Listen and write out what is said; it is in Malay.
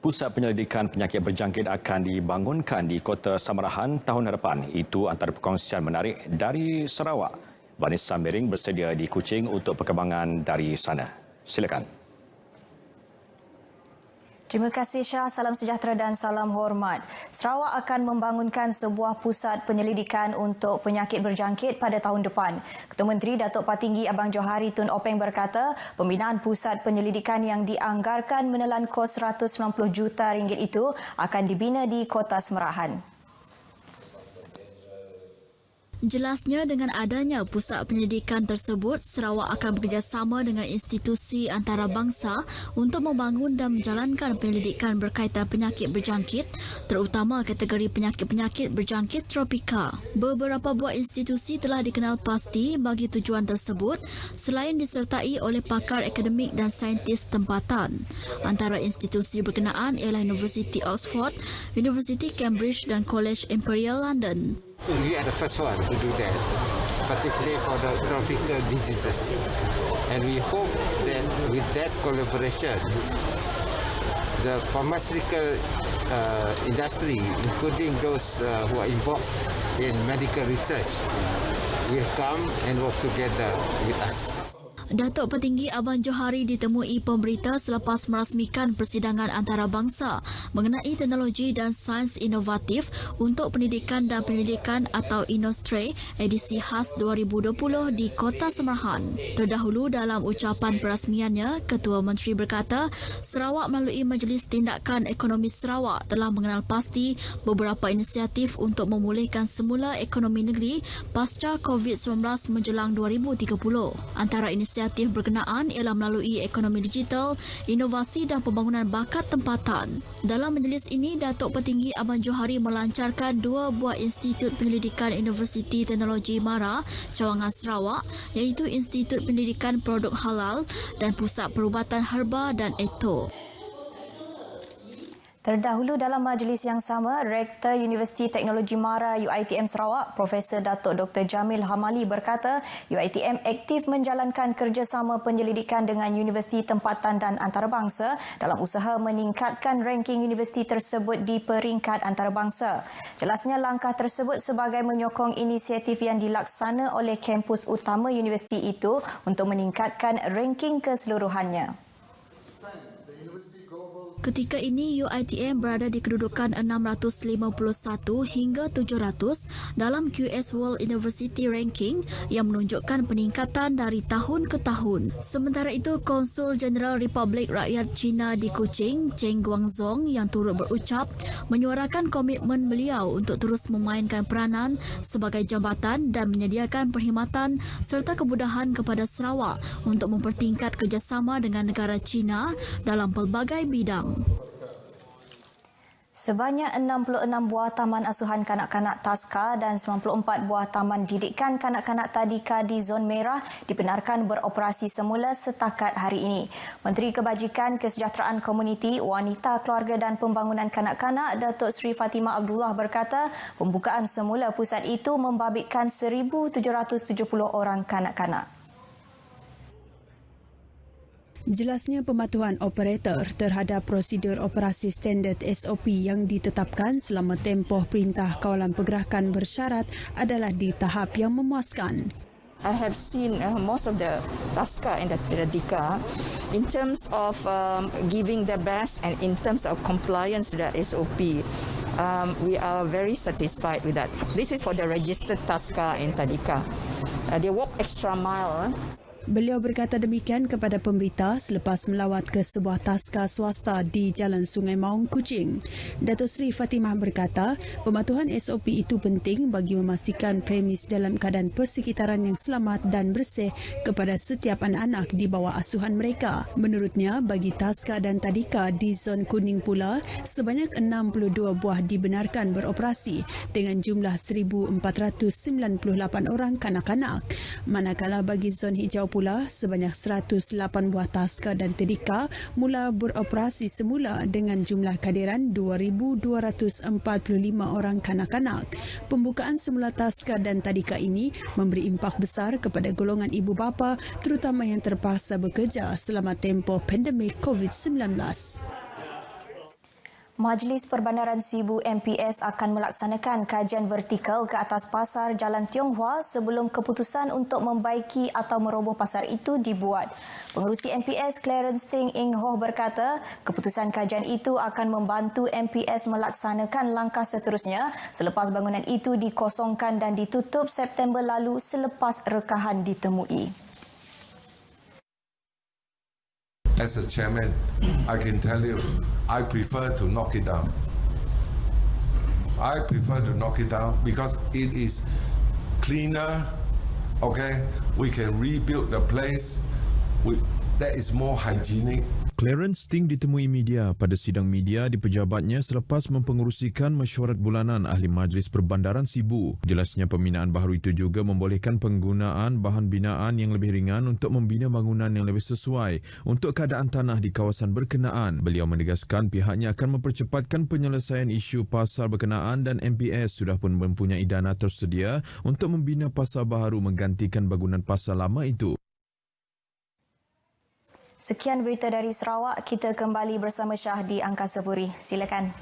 Pusat penyelidikan penyakit berjangkit akan dibangunkan di Kota Samarahan tahun hadapan. Itu antara perkongsian menarik dari Sarawak. Vanessa Mering bersedia di Kuching untuk perkembangan dari sana. Silakan. Terima kasih Syah, salam sejahtera dan salam hormat. Sarawak akan membangunkan sebuah pusat penyelidikan untuk penyakit berjangkit pada tahun depan. Ketua Menteri Datuk Patinggi Abang Johari Tun Openg berkata, pembinaan pusat penyelidikan yang dianggarkan menelan kos RM190 juta itu akan dibina di Kota Samarahan. Jelasnya dengan adanya pusat penyelidikan tersebut, Sarawak akan bekerjasama dengan institusi antarabangsa untuk membangun dan menjalankan penyelidikan berkaitan penyakit berjangkit, terutama kategori penyakit-penyakit berjangkit tropika. Beberapa buah institusi telah dikenal pasti bagi tujuan tersebut selain disertai oleh pakar akademik dan saintis tempatan. Antara institusi berkenaan ialah Universiti Oxford, Universiti Cambridge dan College Imperial London. We are the first one to do that, particularly for the tropical diseases. And we hope that with that collaboration, the pharmaceutical industry, including those who are involved in medical research, will come and work together with us. Datuk Petinggi Abang Johari ditemui pemberita selepas merasmikan persidangan antarabangsa mengenai teknologi dan sains inovatif untuk pendidikan dan penyelidikan atau Innostre edisi khas 2020 di Kota Samarahan. Terdahulu dalam ucapan perasmiannya, Ketua Menteri berkata, Sarawak melalui Majlis Tindakan Ekonomi Sarawak telah mengenal pasti beberapa inisiatif untuk memulihkan semula ekonomi negeri pasca COVID-19 menjelang 2030. Antara inisiatif berkenaan ialah melalui ekonomi digital, inovasi dan pembangunan bakat tempatan. Dalam majlis ini, Datuk Petinggi Abang Johari melancarkan 2 buah institut penyelidikan Universiti Teknologi MARA, Cawangan Sarawak, iaitu Institut Pendidikan Produk Halal dan Pusat Perubatan Herba dan Eto. Terdahulu dalam majlis yang sama, Rektor Universiti Teknologi MARA UiTM Sarawak, Profesor Datuk Dr. Jamil Hamali berkata, UiTM aktif menjalankan kerjasama penyelidikan dengan universiti tempatan dan antarabangsa dalam usaha meningkatkan ranking universiti tersebut di peringkat antarabangsa. Jelasnya langkah tersebut sebagai menyokong inisiatif yang dilaksana oleh kampus utama universiti itu untuk meningkatkan ranking keseluruhannya. Ketika ini, UiTM berada di kedudukan 651 hingga 700 dalam QS World University Ranking yang menunjukkan peningkatan dari tahun ke tahun. Sementara itu, Konsul Jeneral Republik Rakyat China di Kuching, Cheng Guangzong yang turut berucap, menyuarakan komitmen beliau untuk terus memainkan peranan sebagai jambatan dan menyediakan perkhidmatan serta kemudahan kepada Sarawak untuk mempertingkat kerjasama dengan negara China dalam pelbagai bidang. Sebanyak 66 buah taman asuhan kanak-kanak Taska dan 94 buah taman didikan kanak-kanak Tadika di Zon Merah dibenarkan beroperasi semula setakat hari ini. Menteri Kebajikan Kesejahteraan Komuniti, Wanita, Keluarga dan Pembangunan Kanak-kanak Datuk Seri Fatimah Abdullah berkata, pembukaan semula pusat itu membabitkan 1,770 orang kanak-kanak. Jelasnya pematuhan operator terhadap prosedur operasi standard SOP yang ditetapkan selama tempoh Perintah Kawalan Pergerakan bersyarat adalah di tahap yang memuaskan. I have seen most of the Taska and the Tadika in terms of giving their best and in terms of compliance with the SOP. We are very satisfied with that. This is for the registered Taska and Tadika. They walk extra mile. Beliau berkata demikian kepada pemberita selepas melawat ke sebuah taska swasta di Jalan Sungai Maung, Kuching. Datuk Seri Fatimah berkata, pematuhan SOP itu penting bagi memastikan premis dalam keadaan persekitaran yang selamat dan bersih kepada setiap anak-anak di bawah asuhan mereka. Menurutnya, bagi taska dan tadika di zon kuning pula, sebanyak 62 buah dibenarkan beroperasi dengan jumlah 1,498 orang kanak-kanak. Manakala bagi zon hijau pula, sebanyak 108 buah taska dan tadika mula beroperasi semula dengan jumlah kehadiran 2,245 orang kanak-kanak. Pembukaan semula taska dan tadika ini memberi impak besar kepada golongan ibu bapa terutama yang terpaksa bekerja selama tempoh pandemik COVID-19. Majlis Perbandaran Sibu MPS akan melaksanakan kajian vertikal ke atas pasar Jalan Tionghoa sebelum keputusan untuk membaiki atau meroboh pasar itu dibuat. Pengerusi MPS Clarence Ting Eng Hoh berkata, keputusan kajian itu akan membantu MPS melaksanakan langkah seterusnya selepas bangunan itu dikosongkan dan ditutup September lalu selepas rekahan ditemui. As a chairman, I can tell you, I prefer to knock it down. I prefer to knock it down because it is cleaner, okay? We can rebuild the place. That is more hygienic. Clarence Ting ditemui media pada sidang media di pejabatnya selepas mempengerusikan mesyuarat bulanan Ahli Majlis Perbandaran Sibu. Jelasnya pembinaan baharu itu juga membolehkan penggunaan bahan binaan yang lebih ringan untuk membina bangunan yang lebih sesuai untuk keadaan tanah di kawasan berkenaan. Beliau menegaskan pihaknya akan mempercepatkan penyelesaian isu pasar berkenaan dan MPS sudah pun mempunyai dana tersedia untuk membina pasar baharu menggantikan bangunan pasar lama itu. Sekian berita dari Sarawak. Kita kembali bersama Syah di Angkasa Puri. Silakan.